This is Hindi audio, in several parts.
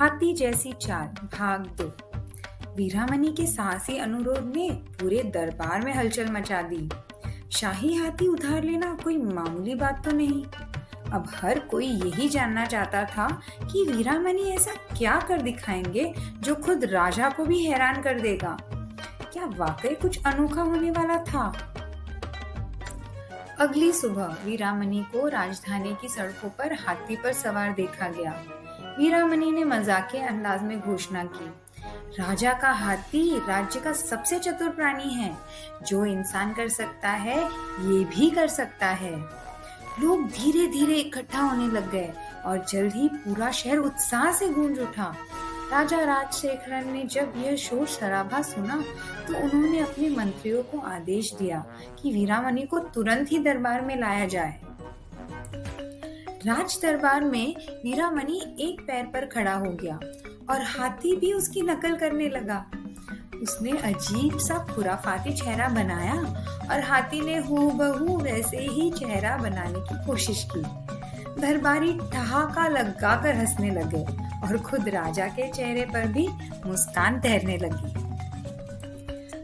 हाथी जैसी चाल भाग 2। वीरामणी के साहसी अनुरोध ने पूरे दरबार में हलचल मचा दी। शाही हाथी उधार लेना कोई मामूली बात तो नहीं। अब हर कोई यही जानना चाहता था कि वीरामणी ऐसा क्या कर दिखाएंगे जो खुद राजा को भी हैरान कर देगा। क्या वाकई कुछ अनोखा होने वाला था? अगली सुबह वीरामणी को राजधानी की सड़कों पर हाथी पर सवार देखा गया। वीरामणी ने मजाकिया अंदाज में घोषणा की, राजा का हाथी राज्य का सबसे चतुर प्राणी है। जो इंसान कर सकता है ये भी कर सकता है। लोग धीरे धीरे इकट्ठा होने लग गए और जल्द ही पूरा शहर उत्साह से गूंज उठा। राजा राजशेखरन ने जब यह शोर शराबा सुना तो उन्होंने अपने मंत्रियों को आदेश दिया कि वीरामणी को तुरंत ही दरबार में लाया जाए। राज दरबार में वीरामणी एक पैर पर खड़ा हो गया और हाथी भी उसकी नकल करने लगा। उसने अजीब सा खुराफाती चेहरा बनाया और हाथी ने हूबहू वैसे ही चेहरा बनाने की कोशिश की। दरबारी ठहाका लगाकर हंसने लगे और खुद राजा के चेहरे पर भी मुस्कान तैरने लगी।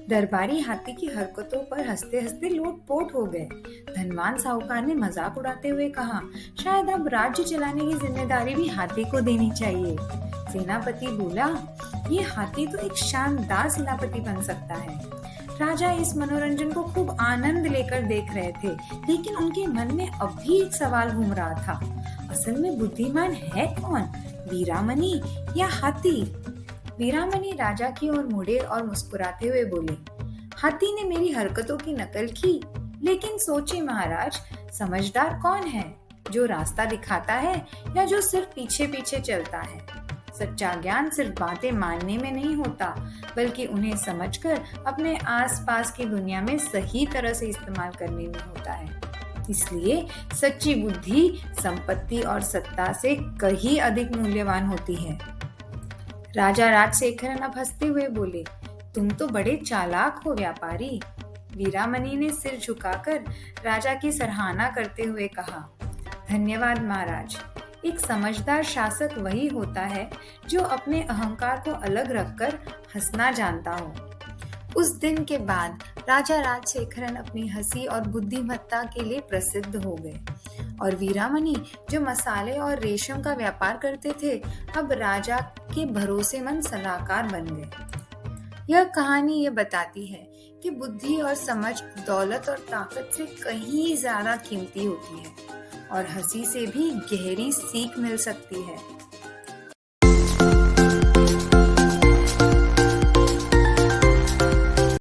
दरबारी हाथी की हरकतों पर हंसते हंसते लोटपोट हो गए। धनवान साहूकार ने मजाक उड़ाते हुए कहा, शायद अब राज्य चलाने की जिम्मेदारी भी हाथी को देनी चाहिए। सेनापति बोला, ये हाथी तो एक शानदार सेनापति बन सकता है। राजा इस मनोरंजन को खूब आनंद लेकर देख रहे थे, लेकिन उनके मन में अब भी एक सवाल घूम रहा था। असल में बुद्धिमान है कौन, वीरामणी या हाथी? वीरामणी राजा की ओर मुड़े और मुस्कुराते हुए बोले, हाथी ने मेरी हरकतों की नकल की, लेकिन सोचे महाराज, समझदार कौन है, जो रास्ता दिखाता है या जो सिर्फ पीछे पीछे चलता है? सच्चा ज्ञान सिर्फ बातें मानने में नहीं होता, बल्कि उन्हें समझकर अपने आसपास की दुनिया में सही तरह से इस्तेमाल करने में होता है। इसलिए सच्ची बुद्धि संपत्ति और सत्ता से कहीं अधिक मूल्यवान होती है। राजा राजशेखरन अब हंसते हुए बोले, तुम तो बड़े चालाक हो व्यापारी। वीरामणी ने सिर झुकाकर राजा की सराहना करते हुए कहा, धन्यवाद महाराज। एक समझदार शासक वही होता है जो अपने अहंकार को अलग रखकर हंसना जानता हो। उस दिन के बाद राजा राजशेखरन अपनी हंसी और बुद्धिमत्ता के लिए प्रसिद्ध हो गए और वीरामणी जो मसाले और रेशम का व्यापार करते थे, अब राजा के भरोसेमंद सलाहकार बन गए। यह कहानी ये बताती है कि बुद्धि और समझ दौलत और ताकत से कहीं ज्यादा कीमती होती है और हंसी से भी गहरी सीख मिल सकती है।